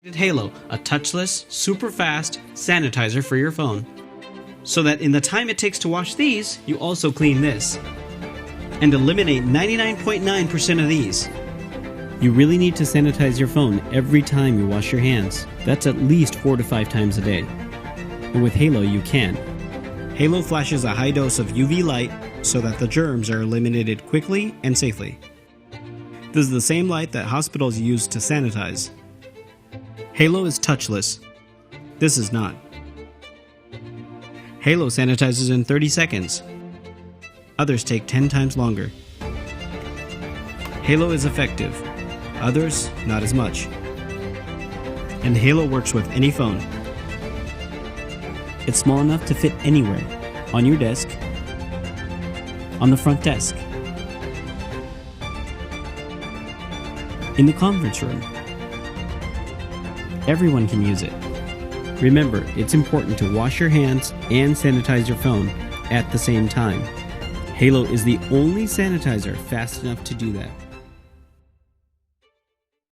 Halo, a touchless, super fast sanitizer for your phone. So that in the time it takes to wash these, you also clean this. And eliminate 99.9% of these. You really need to sanitize your phone every time you wash your hands. That's at least 4 to 5 times a day. And with Halo you can. Halo flashes a high dose of UV light so that the germs are eliminated quickly and safely. This is the same light that hospitals use to sanitize. Halo is touchless. This is not. Halo sanitizes in 30 seconds. Others take 10 times longer. Halo is effective. Others, not as much. And Halo works with any phone. It's small enough to fit anywhere. On your desk. On the front desk. In the conference room. Everyone can use it. Remember, it's important to wash your hands and sanitize your phone at the same time. Halo is the only sanitizer fast enough to do that.